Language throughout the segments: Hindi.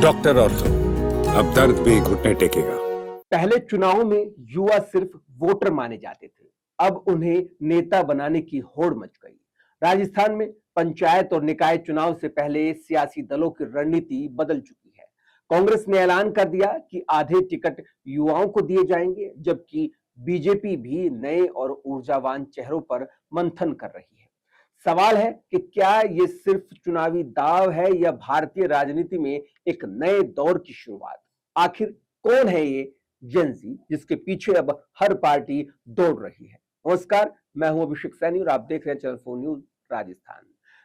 डॉक्टर ऑर्थो, अब दर्द भी घुटने टेकेगा। पहले चुनाव में युवा सिर्फ वोटर माने जाते थे, अब उन्हें नेता बनाने की होड़ मच गई। राजस्थान में पंचायत और निकाय चुनाव से पहले सियासी दलों की रणनीति बदल चुकी है। कांग्रेस ने ऐलान कर दिया कि आधे टिकट युवाओं को दिए जाएंगे, जबकि बीजेपी भी नए और ऊर्जावान चेहरों पर मंथन कर रही है। सवाल है कि क्या ये सिर्फ चुनावी दांव है या भारतीय राजनीति में एक नए दौर की शुरुआत। आखिर कौन है ये जेंजी जिसके पीछे अब हर पार्टी दौड़ रही है। नमस्कार, मैं हूं अभिषेक सैनी और आप देख रहे हैं चैनल 4 न्यूज राजस्थान।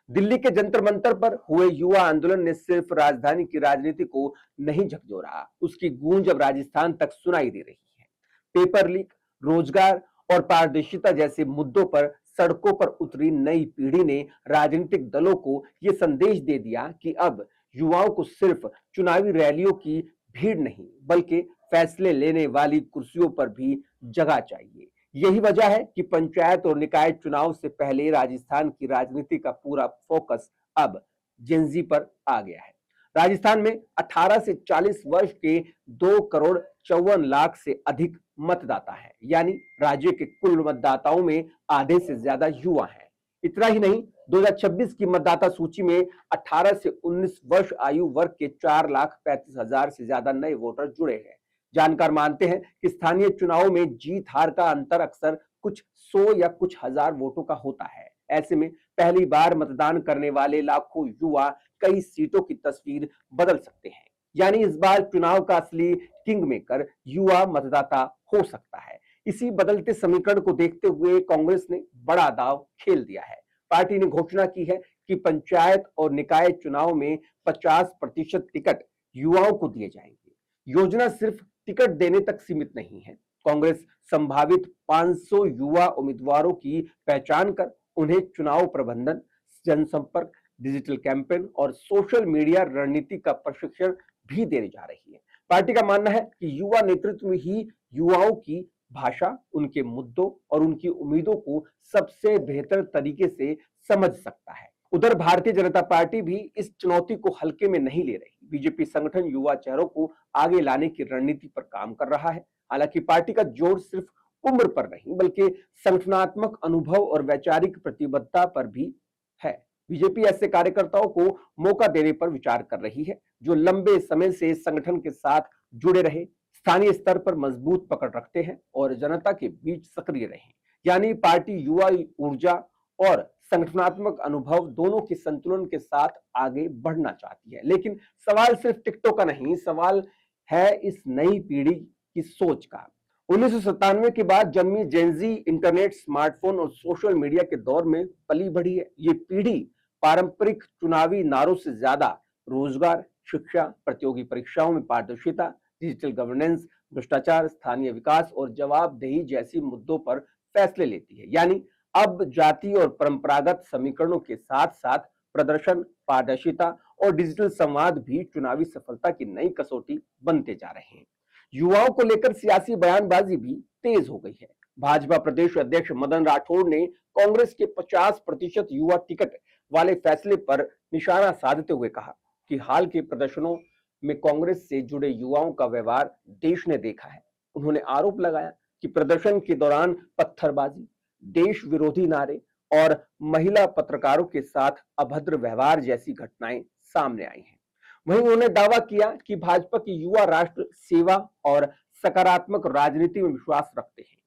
दिल्ली के जंतर मंतर पर हुए युवा आंदोलन ने सिर्फ राजधानी की राजनीति को नहीं झकझोरा, उसकी गूंज अब राजस्थान तक सुनाई दे रही है। पेपर लीक, रोजगार और पारदर्शिता जैसे मुद्दों पर सड़कों पर उतरी नई पीढ़ी ने राजनीतिक दलों को यह संदेश दे दिया कि अब युवाओं को सिर्फ चुनावी रैलियों की भीड़ नहीं, बल्कि फैसले लेने वाली कुर्सियों पर भी जगह चाहिए। यही वजह है कि पंचायत और निकाय चुनाव से पहले राजस्थान की राजनीति का पूरा फोकस अब जेंजी पर आ गया है। राजस्थान में 18 से 40 वर्ष के 2,54,00,000 से अधिक मतदाता है, यानी राज्य के कुल मतदाताओं में आधे से ज्यादा युवा हैं। इतना ही नहीं, 2026 की मतदाता सूची में 18 से 19 वर्ष आयु वर्ग के 4,35,000 से ज्यादा नए वोटर जुड़े हैं। जानकार मानते हैं कि स्थानीय चुनाव में जीत हार का अंतर अक्सर कुछ 100 या कुछ हजार वोटों का होता है। ऐसे में पहली बार मतदान करने वाले लाखों युवा कई सीटों की तस्वीर बदल सकते हैं। यानी इस बार चुनाव का असली किंग मेकर युवा मतदाता हो सकता है। इसी बदलते समीकरण को देखते हुए कांग्रेस ने बड़ा दांव खेल दिया है। पार्टी ने घोषणा की है कि पंचायत और निकाय चुनाव में 50% टिकट युवाओं को दिए जाएंगे। योजना सिर्फ टिकट देने तक सीमित नहीं है। कांग्रेस संभावित 500 युवा उम्मीदवारों की पहचान कर उन्हें चुनाव प्रबंधन, जनसंपर्क, डिजिटल कैंपेन और सोशल मीडिया रणनीति का प्रशिक्षण भी देने जा रही है। पार्टी का मानना है कि युवा नेतृत्व ही युवाओं की भाषा, उनके मुद्दों और उनकी उम्मीदों को सबसे बेहतर तरीके से समझ सकता है। उधर भारतीय जनता पार्टी भी इस चुनौती को हल्के में नहीं ले रही। बीजेपी संगठन युवा चेहरों को आगे लाने की रणनीति पर काम कर रहा है। हालांकि पार्टी का जोर सिर्फ उम्र पर नहीं, बल्कि संगठनात्मक अनुभव और वैचारिक प्रतिबद्धता पर भी है। बीजेपी ऐसे कार्यकर्ताओं को मौका देने पर विचार कर रही है जो लंबे समय से संगठन के साथ जुड़े रहे, स्थानीय स्तर पर मजबूत पकड़ रखते हैं और जनता के बीच सक्रिय रहे। यानी पार्टी युवा ऊर्जा और संगठनात्मक अनुभव दोनों के संतुलन के साथ आगे बढ़ना चाहती है। लेकिन सवाल सिर्फ टिकटों का नहीं, सवाल है इस नई पीढ़ी की सोच का। 1997 के बाद जन्मी जेंजी इंटरनेट, स्मार्टफोन और सोशल मीडिया के दौर में पली बढ़ी है। ये पीढ़ी पारंपरिक चुनावी नारों से ज्यादा रोजगार, शिक्षा, प्रतियोगी परीक्षाओं में पारदर्शिता, डिजिटल गवर्नेंस, भ्रष्टाचार, स्थानीय विकास और जवाबदेही जैसी मुद्दों पर फैसले लेती है। यानी अब जाति और परंपरागत समीकरणों के साथ साथ प्रदर्शन, पारदर्शिता और डिजिटल संवाद भी चुनावी सफलता की नई कसौटी बनते जा रहे हैं। युवाओं को लेकर सियासी बयानबाजी भी तेज हो गई है। भाजपा प्रदेश अध्यक्ष मदन राठौड़ ने कांग्रेस के 50% युवा टिकट वाले फैसले पर निशाना साधते हुए कहा कि हाल के प्रदर्शनों में कांग्रेस से जुड़े युवाओं का व्यवहार देश ने देखा है। उन्होंने आरोप लगाया कि प्रदर्शन के दौरान पत्थरबाजी, देश विरोधी नारे और महिला पत्रकारों के साथ अभद्र व्यवहार जैसी घटनाएं सामने आई हैं। वहीं उन्होंने दावा किया कि भाजपा की युवा राष्ट्र सेवा और सकारात्मक राजनीति में विश्वास रखते हैं।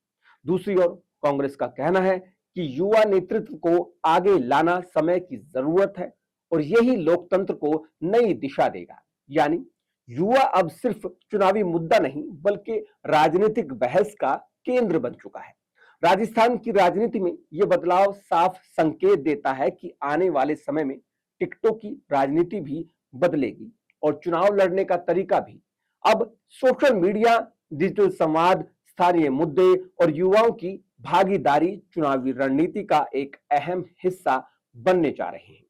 दूसरी ओर कांग्रेस का कहना है कि युवा नेतृत्व को आगे लाना समय की जरूरत है और यही लोकतंत्र को नई दिशा देगा। यानी युवा अब सिर्फ चुनावी मुद्दा नहीं, बल्कि राजनीतिक बहस का केंद्र बन चुका है। राजस्थान की राजनीति में यह बदलाव साफ संकेत देता है कि आने वाले समय में टिकटों की राजनीति भी बदलेगी और चुनाव लड़ने का तरीका भी। अब सोशल मीडिया, डिजिटल संवाद, स्थानीय मुद्दे और युवाओं की भागीदारी चुनावी रणनीति का एक अहम हिस्सा बनने जा रहे हैं।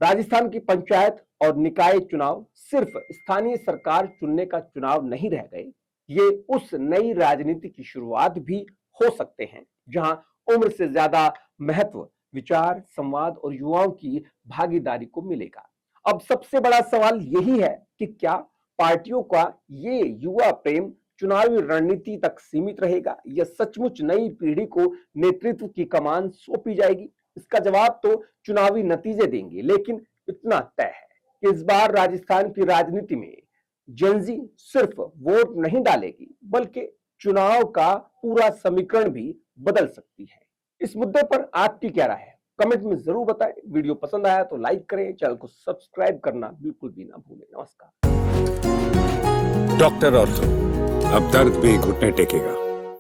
राजस्थान की पंचायत और निकाय चुनाव सिर्फ स्थानीय सरकार चुनने का चुनाव नहीं रह गए, ये उस नई राजनीति की शुरुआत भी हो सकते हैं जहां उम्र से ज्यादा महत्व विचार, संवाद और युवाओं की भागीदारी को मिलेगा। अब सबसे बड़ा सवाल यही है कि क्या पार्टियों का ये युवा प्रेम चुनावी रणनीति तक सीमित रहेगा या सचमुच नई पीढ़ी को नेतृत्व की कमान सौंपी जाएगी? इसका जवाब तो चुनावी नतीजे देंगे, लेकिन इतना तय है कि इस बार राजस्थान की राजनीति में जेनजी सिर्फ वोट नहीं डालेगी, बल्कि चुनाव का पूरा समीकरण भी बदल सकती है। इस मुद्दे पर आपकी क्या राय है? कमेंट में जरूर बताएं। वीडियो पसंद आया तो लाइक करें, चैनल को सब्सक्राइब करना बिल्कुल भी ना भूलें। नमस्कार। डॉक्टर ऑर्थो, अब दर्द भी घुटने टेकेगा।